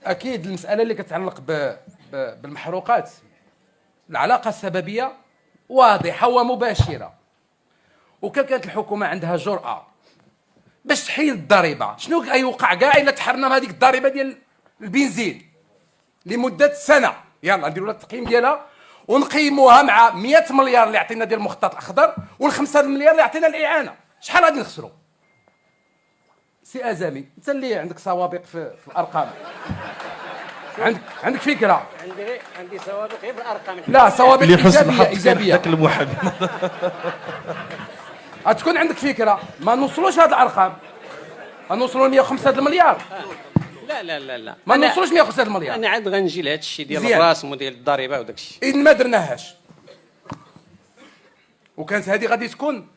اكيد المساله اللي كتعلق بالمحروقات، العلاقه السببيه واضحه ومباشره، وكانت الحكومه عندها جرأه باش تحيد الضريبه. شنو غيوقع كاع الا تحرنا هذيك الضريبه ديال البنزين لمده سنه؟ يلا نديروا لها التقييم ديالها ونقيموها مع 100 مليار اللي عطينا ديال المخطط الاخضر وال5 مليار اللي عطينا الاعانه. شحال غادي نخسروا؟ سي ازامي، انت اللي عندك سوابق في الارقام، عندك فكره؟ عندي سوابق غير في الارقام. لا، سوابق لحسن ايجابيه ذاك المحب. غتكون عندك فكره. ما نوصلوش هاد الارقام، غنوصلوا ل 105 المليار. لا لا لا لا، ما نوصلوش 105 المليار. انا عاد غنجي لهذا الشيء ديال مزيان. الرسم وديال الضريبه وداك الشيء. إذن ما درناهاش، وكانت هذه غادي تكون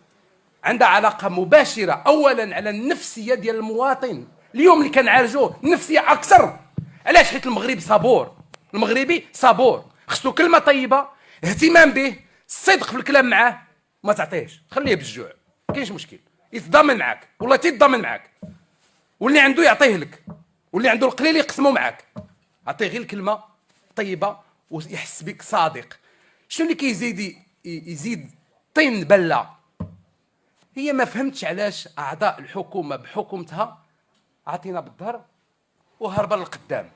عندها علاقه مباشره اولا على النفسيه ديال المواطن. اليوم اللي كنعالجوه النفسيه اكثر. علاش؟ حيت المغرب صبور، المغربي صبور، خصو كلمه طيبه، اهتمام به، الصدق في الكلام معاه، ما تعطيهش، خليه بالجوع، ما كاينش مشكل، يتضامن معاك، والله تيتضامن معاك، واللي عنده يعطيه لك، واللي عنده القليل يقسمه معاك، عطيه غير الكلمه طيبه ويحس بك صادق. شنو اللي كيزيد يزيد طين بله؟ هي ما فهمتش علاش اعضاء الحكومه بحكومتها عطينا بالظهر وهرب للقدام.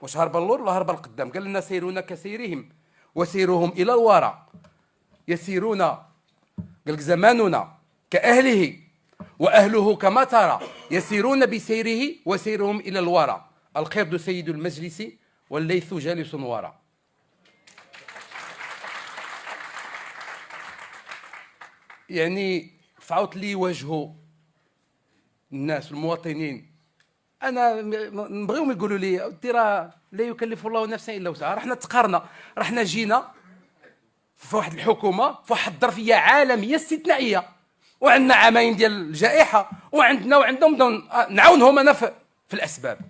واش هرب للور ولا هرب للقدام؟ قال لنا سيرونا كسيرهم وسيرهم الى الوراء. يسيرون، قال لك زماننا كاهله واهله كما ترى، يسيرون بسيره وسيرهم الى الوراء. القرد سيد المجلس والليث جالس وراء. يعني فعوت لي وجهه الناس المواطنين. انا نبغيهم يقولوا لي اودي راه لا يكلف الله نفسا الا وسعها. رحنا تقارنا، رحنا جينا في واحد الحكومه في واحد الظرفيه عالميه استثنائيه، وعندنا عامين ديال الجائحه، وعندهم نعاونهم انا في الاسباب،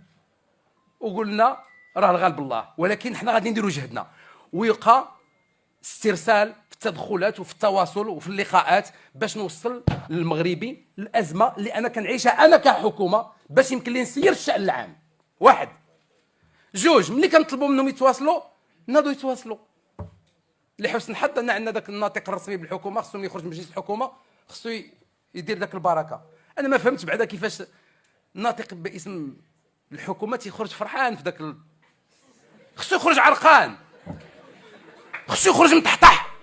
وقلنا راه الغالب الله، ولكن حنا غادي نديروا جهدنا. ويلقى استرسال في التدخلات وفي التواصل وفي اللقاءات باش نوصل للمغربي الازمه اللي انا كنعيشها انا كحكومه، باش يمكن لي نسير الشان العام. واحد، جوج، ملي كنطلبوا منهم يتواصلوا ناضوا يتواصلوا. لحسن الحظ ان عندنا ذاك الناطق الرسمي بالحكومه، خصو ملي يخرج من مجلس الحكومه خصو يدير ذاك البركه. انا ما فهمتش بعدا كيفاش الناطق باسم الحكومه تيخرج فرحان في ذاك خصو يخرج عرقان، خصو يخرج متحطح،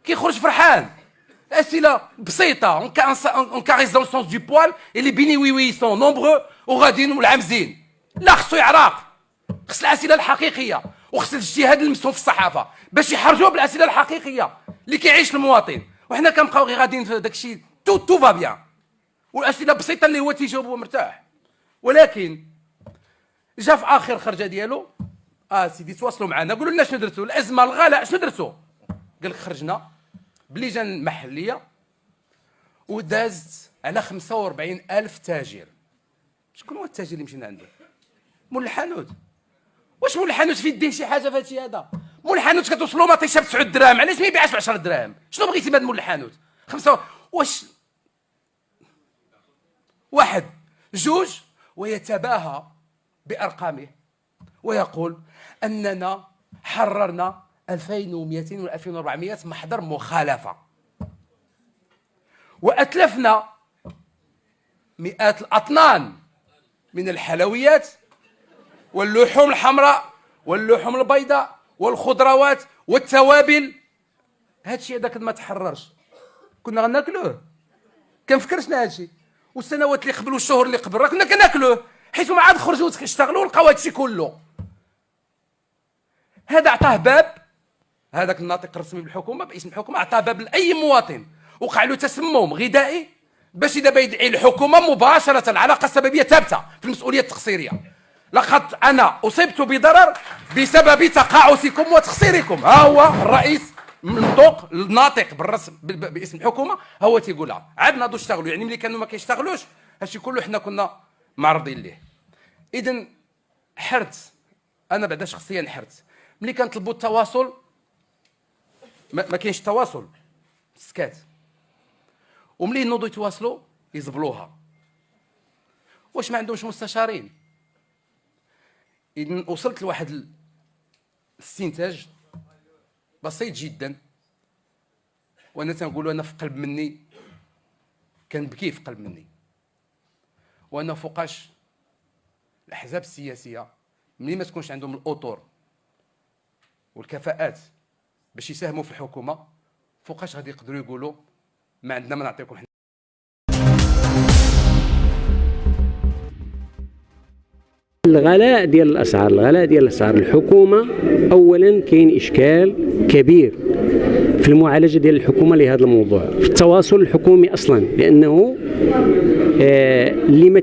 كيخرج فرحان. اسئله بسيطه، اون كاريس دون سونس دو بوال et les بيني وي وي سون نومبرو وغاديين والعامزين. لا، خصو يعرق، خص الاسئله الحقيقيه، وخص الاجتهاد المسؤول في الصحافه باش يحرجوه بالاسئله الحقيقيه اللي كيعيش المواطن. وحنا كنبقاو غير غاديين في داك الشيء تو فا بيان، والاسئله بسيطه اللي هو تيجاوب هو مرتاح. ولكن جا في اخر خرجه ديالو، سيدي تواصلوا معنا قولوا لنا شنو درتوا، الازمه الغلاء شنو درتوا؟ قال لك خرجنا بلجان محليه ودازت على 45,000 تاجر. شكون هو التاجر اللي مشينا عنده؟ مول الحانوت. واش مول الحانوت في يديه شي حاجه في هادشي هذا؟ مول الحانوت كتوصلوا مطيشه ب 9 دراهم، علاش ما يبيعش ب 10 دراهم؟ شنو بغيتي بهذا مول الحانوت؟ واش واحد، جوج، ويتباهى بارقامه ويقول اننا حررنا 2200 و 2400 محضر مخالفه، واتلفنا مئات الاطنان من الحلويات واللحوم الحمراء واللحوم البيضاء والخضروات والتوابل. هادشي هذاك ما تحررش، كنا غناكلوه، كنفكرشنا هادشي. والسنوات اللي قبل والشهور اللي قبل راه كنا كناكلوه، حيت ما عاد خرجوا اشتغلوا ولقاو هادشي كله. هذا عطاه باب، هذاك الناطق الرسمي بالحكومه باسم الحكومه عطاه باب لاي مواطن وقع له تسمم غذائي باش دابا يدعي الحكومه مباشره. علاقه سببيه ثابته في المسؤوليه التقصيريه. لقد انا اصبت بضرر بسبب تقاعسكم وتقصيركم. ها هو الرئيس المنطوق الناطق بالرسم باسم الحكومه هو تيقولها. عاد ناضوا اشتغلوا، يعني ملي كانوا ما كيشتغلوش هادشي كله حنا كنا معرضين ليه. اذا حرت انا بعدا شخصيا، حرت ملي كنطلبوا التواصل ما كاينش تواصل، سكات. وملي ينوضوا يتواصلوا يزبلوها. واش ما عندهمش مستشارين؟ إذن وصلت لواحد الاستنتاج بسيط جدا، وانا تنقول انا في قلب مني كنبكي في قلب مني، وانا فوقاش الاحزاب السياسيه ملي ما تكونش عندهم الاطر والكفاءات باش يساهموا في الحكومه، فوقاش غادي يقدروا يقولوا ما عندنا ما نعطيكم حنا. الغلاء ديال الاسعار الحكومه اولا كاين اشكال كبير في المعالجه ديال الحكومه لهذا الموضوع، في التواصل الحكومي اصلا، لانه اللي ما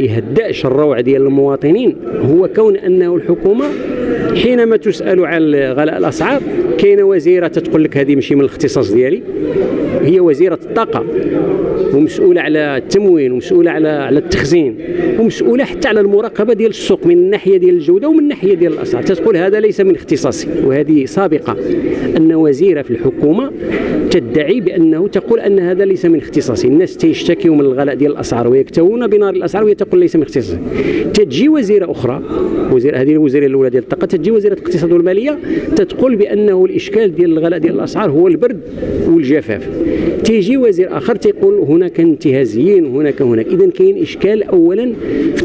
يهدأش الروع ديال المواطنين هو كون انه الحكومه حينما تسال عن غلاء الاسعار كاينه وزيره تتقول لك هذه ماشي من الاختصاص ديالي، هي وزيره الطاقه ومسؤوله على التموين ومسؤوله على التخزين ومسؤوله حتى على المراقبه ديال السوق من الناحيه ديال الجوده ومن الناحيه ديال الاسعار، تقول هذا ليس من اختصاصي. وهذه سابقه ان وزيره في الحكومه تدعي بانه تقول ان هذا ليس من اختصاصي. الناس تيشتكيوا من الغلاء ديال الاسعار ويكتوون بنار الاسعار وهي تقول ليس من اختصاصي. تجي وزيره اخرى، هذه الوزيره الاولى ديال الطاقه، تجي وزيره الاقتصاد والماليه تقول بانه الاشكال ديال الغلاء ديال الاسعار هو البرد والجفاف. تيجي وزير اخر تيقول هناك انتهازيين وهناك. اذا كاين اشكال اولا في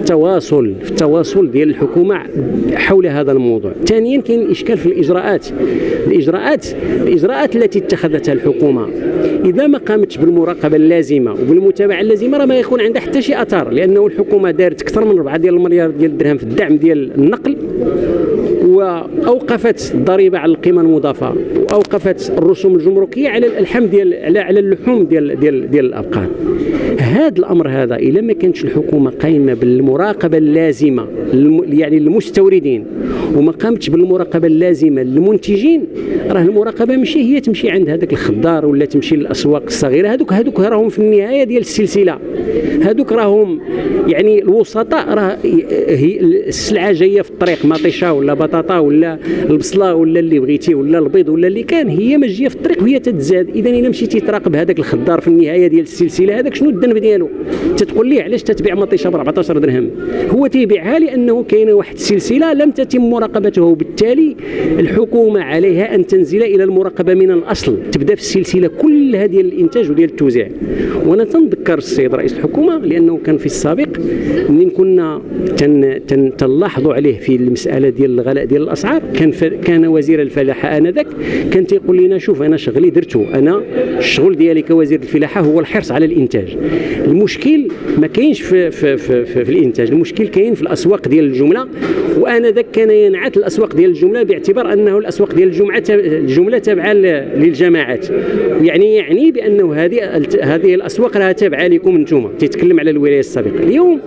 التواصل ديال الحكومه حول هذا الموضوع. ثانيا كاين اشكال في الاجراءات التي اتخذتها الحكومه اذا ما قامتش بالمراقبه اللازمه وبالمتابعه اللازمه راه ما يكون عندها حتى شي اثر، لانه الحكومه دارت اكثر من 4 المليار ديال الدرهم في الدعم ديال النقل، واوقفت الضريبه على القيمه المضافه واوقفت الرسوم الجمركيه على اللحم على اللحوم ديال الابقار. هذا الامر هذا الا ما كانتش الحكومه قايمه بالمراقبه اللازمه يعني للمستوردين وما قامتش بالمراقبه اللازمه للمنتجين، راه المراقبه ماشي هي تمشي عند هذاك الخضار ولا تمشي للاسواق الصغيره، هذوك راهم في النهايه ديال السلسله، هذوك راهم يعني الوسطاء، راه هي السلعه جايه في الطريق مطيشه ولا بطاطا ولا البصله ولا اللي بغيتي ولا البيض ولا اللي كان، هي ما جايه في الطريق وهي تتزاد. اذا الا مشيتي تراقب هذاك الخضار في النهايه ديال السلسله هذاك شنو الذنب ديالو؟ تتقول ليه علاش تتبيع مطيشه ب 14 درهم؟ هو تيبيعها لانه كاينه واحد السلسله لم تتم مراقبتها، وبالتالي الحكومه عليها ان تنزل الى المراقبه من الاصل، تبدا في السلسله كلها ديال الانتاج وديال التوزيع. وانا تنذكر السيد رئيس الحكومه لانه كان في السابق منين كنا تنلاحظوا عليه في المساله ديال الغلاء ديال الاسعار، كان وزير الفلاحه انذاك كان تيقول لنا شوف انا شغلي درته، انا الشغل ديالي كوزير الفلاحه هو الحرص على الانتاج. المشكل ما كاينش في الانتاج، المشكل كاين في الاسواق ديال الجمله، وانذاك كان ينعت الاسواق ديال الجمله باعتبار انه الاسواق ديال الجمله تابعه للجماعات، يعني بانه هذه الاسواق راها تابعه لكم انتم. تيتكلم على الولايه السابقه. اليوم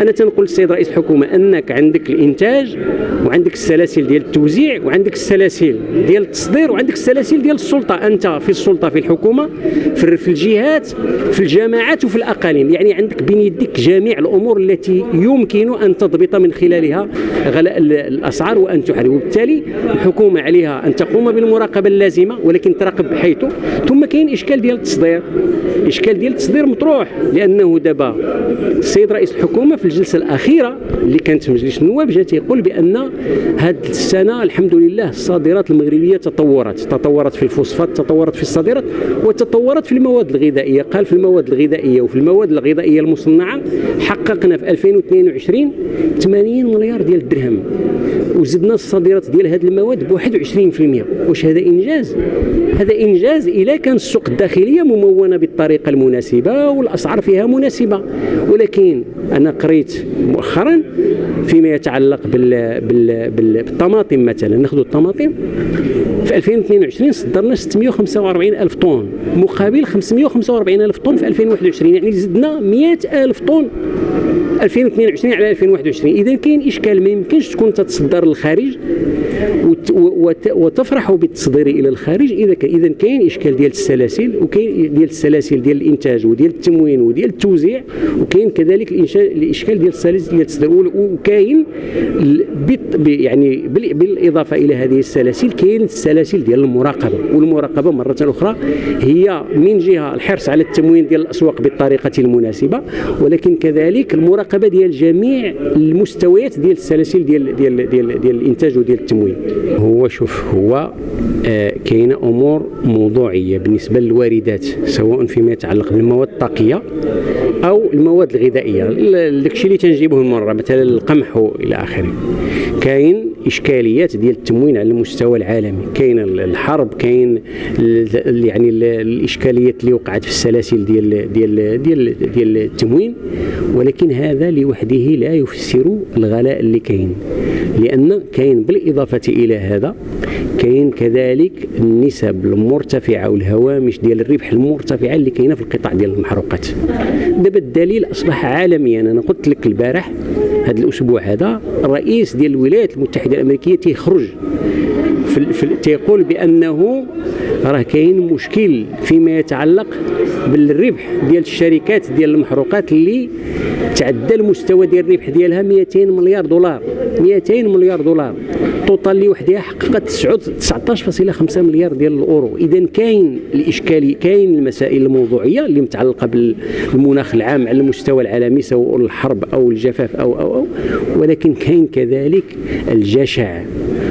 انا تنقول للسيد رئيس الحكومه انك عندك الانتاج وعندك السلاسل ديال التوزيع وعندك السلاسل ديال التصدير وعندك السلاسل ديال السلطه، انت في السلطه في الحكومه في الجهات في الجماعات وفي الاقاليم، يعني عندك بين يديك جميع الامور التي يمكن ان تضبط من خلالها غلاء الاسعار وان تحارب. وبالتالي الحكومه عليها ان تقوم بالمراقبه اللازمه ولكن تراقب بحيث. ثم كاين اشكال ديال التصدير مطروح، لانه دابا السيد رئيس الحكومه في الجلسه الاخيره اللي كانت في مجلس النواب جا تيقول بان هذه السنه الحمد لله الصادرات المغربيه تطورت في الفوسفات، تطورت في الصادرات وتطورت في المواد الغذائيه. قال في المواد الغذائيه وفي المواد الغذائيه المصنعه حققنا في 2022 80 مليار ديال الدرهم، وزدنا الصادرات ديال هذه المواد ب 21%. واش هذا انجاز؟ هذا انجاز الا كان السوق الداخليه ممونه بالطريقه المناسبه والاسعار فيها مناسبه. ولكن انا قريت مؤخرا فيما يتعلق بالطماطم مثلا، ناخذ الطماطم في 2022 صدرنا 645 ألف طن مقابل 545 ألف طن في 2021، يعني زدنا 100 ألف طن 2022 على 2021. اذا كاين اشكال، ما يمكنش تكون تتصدر للخارج وتفرح بالتصدير الى الخارج اذا كاين اشكال ديال السلاسل، وكاين ديال السلاسل ديال الانتاج وديال التموين وديال التوزيع، وكاين كذلك الاشكال ديال السلاسل ديال التصدير، وكاين يعني بالاضافه الى هذه السلاسل كاين السلاسل ديال المراقبه. والمراقبه مره اخرى هي من جهه الحرص على التموين ديال الاسواق بالطريقه المناسبه، ولكن كذلك المراقبه ديال جميع المستويات ديال السلاسل ديال الانتاج وديال التموين. هو كاينه امور موضوعيه بالنسبه للواردات، سواء فيما يتعلق بالمواد الطاقيه او المواد الغذائيه، داكشي اللي تنجيبوه من مره مثلا القمح والى اخره. كاين اشكاليات ديال التموين على المستوى العالمي، كاين الحرب، كاين يعني الاشكاليات اللي وقعت في السلاسل ديال التموين، ولكن هذا لوحده لا يفسر الغلاء اللي كاين، لان كاين بالاضافه الى هذا كاين كذلك النسب المرتفعه والهوامش ديال الربح المرتفعه اللي كاينه في القطاع ديال المحروقات. دابا الدليل اصبح عالميا. انا قلت لك البارح هذا الاسبوع هذا الرئيس ديال الولايات المتحده الامريكيه تيخرج تيقول بانه راه كاين مشكل فيما يتعلق بالربح ديال الشركات ديال المحروقات اللي تعدى المستوى ديال الربح ديالها 200 مليار دولار. 200 مليار دولار توتال اللي وحدها حققت 19.5 مليار ديال الاورو. اذا كاين الاشكالي، كاين المسائل الموضوعيه اللي متعلقه بالمناخ العام على المستوى العالمي، سواء الحرب او الجفاف او ولكن كاين كذلك الجشع،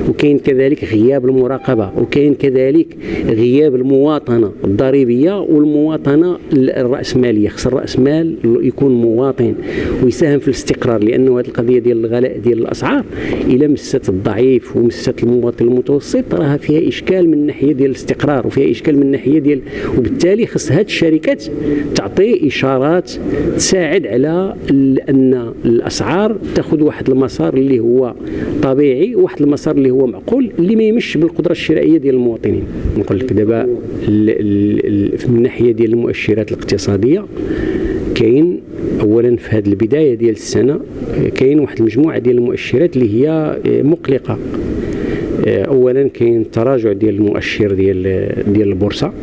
وكاين كذلك غياب المراقبه، وكاين كذلك غياب المواطنه الضريبيه والمواطنه الراسماليه. خص الراس مال يكون مواطن ويساهم في الاستقرار، لانه هذه القضيه ديال الغلاء ديال الاسعار الى مست الضعيف ومست المواطن المتوسط راها فيها اشكال من ناحيه ديال الاستقرار، وفيها اشكال من ناحيه ديال، وبالتالي خص هذه الشركات تعطي اشارات تساعد على ان الاسعار تاخذ واحد المسار اللي هو طبيعي، وواحد المسار اللي هو معقول، اللي ما يمش بالقدره الشرائيه ديال المواطنين. نقول لك دابا من الناحيه ديال المؤشرات الاقتصاديه كاين اولا في هذه البدايه ديال السنه كاين واحد المجموعه ديال المؤشرات اللي هي مقلقه. اولا كاين تراجع ديال المؤشر ديال البورصه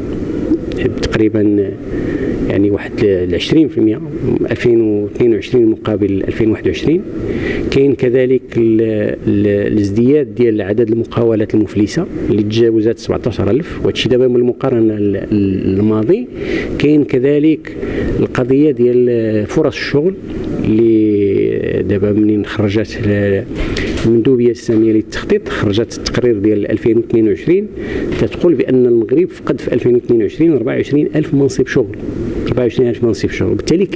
تقريبا يعني واحد 20% 2022 مقابل 2021. كاين كذلك الازدياد ديال عدد المقاولات المفلسه اللي تجاوزت 17,000، وهادشي دابا من المقارنه الماضي. كاين كذلك القضيه ديال فرص الشغل اللي دابا منين خرجت المندوبيه الساميه للتخطيط، خرجت التقرير ديال 2022 تتقول بان المغرب فقد في 2022 24,000 منصب شغل. 24,000 منصب شغل. وبالتالي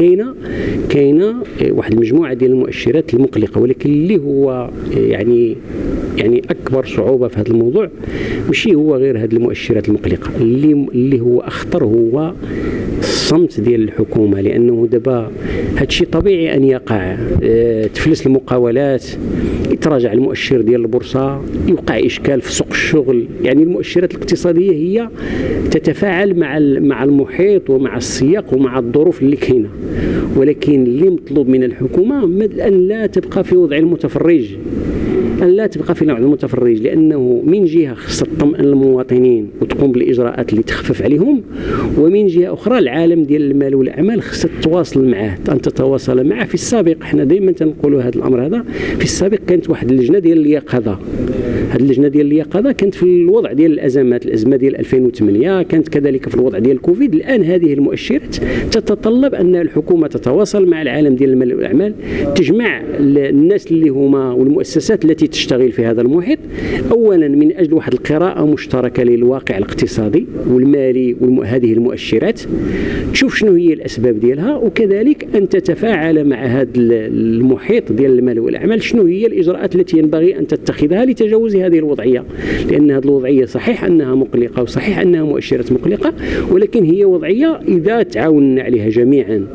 كاينه واحد المجموعه ديال المؤشرات المقلقه، ولكن اللي هو يعني اكبر صعوبه في هذا الموضوع ماشي هو غير هذه المؤشرات المقلقه، اللي هو اخطر هو الصمت ديال الحكومه، لانه دابا هادشي طبيعي ان يقع. تفلس المقاولات، يتراجع المؤشر ديال البورصه، يوقع اشكال في سوق الشغل. يعني المؤشرات الاقتصاديه هي تتفاعل مع المحيط ومع السياق ومع الظروف اللي كاينه، ولكن اللي مطلوب من الحكومه ان لا تبقى في وضع المتفرج، لأنه من جهة خص تطمئن المواطنين وتقوم بالإجراءات اللي تخفف عليهم، ومن جهة أخرى العالم ديال المال والأعمال خص تتواصل معه، أن تتواصل معه. في السابق احنا دائما تنقولوا هذا الأمر هذا، في السابق كانت واحد اللجنة ديال اليقظة. هذه اللجنة ديال اليقظة كانت في الوضع ديال الأزمات، الأزمة ديال 2008 كانت كذلك في الوضع ديال الكوفيد. الآن هذه المؤشرات تتطلب أن الحكومة تتواصل مع العالم ديال المال والأعمال، تجمع الناس اللي هما والمؤسسات التي تشتغل في هذا المحيط، اولا من اجل واحد القراءه مشتركه للواقع الاقتصادي والمالي وهذه المؤشرات، تشوف شنو هي الاسباب ديالها، وكذلك ان تتفاعل مع هذا المحيط ديال المال والاعمال، شنو هي الاجراءات التي ينبغي ان تتخذها لتجاوز هذه الوضعيه. لان هذه الوضعيه صحيح انها مقلقه وصحيح انها مؤشرات مقلقه، ولكن هي وضعيه اذا تعاوننا عليها جميعا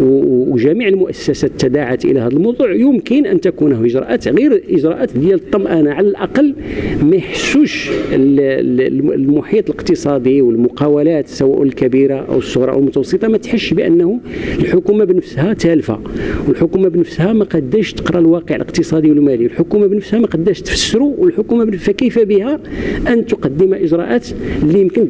وجميع المؤسسات تداعت الى هذا الموضوع، يمكن ان تكون اجراءات غير اجراءات ديال الطمأنة على الأقل ما يحسوش المحيط الاقتصادي والمقاولات سواء الكبيرة أو الصغرى أو المتوسطة ما تحسش بأنه الحكومة بنفسها تالفة، والحكومة بنفسها ما قداش تقرأ الواقع الاقتصادي والمالي، الحكومة بنفسها ما قداش تفسره، والحكومة فكيف بها أن تقدم إجراءات اللي يمكن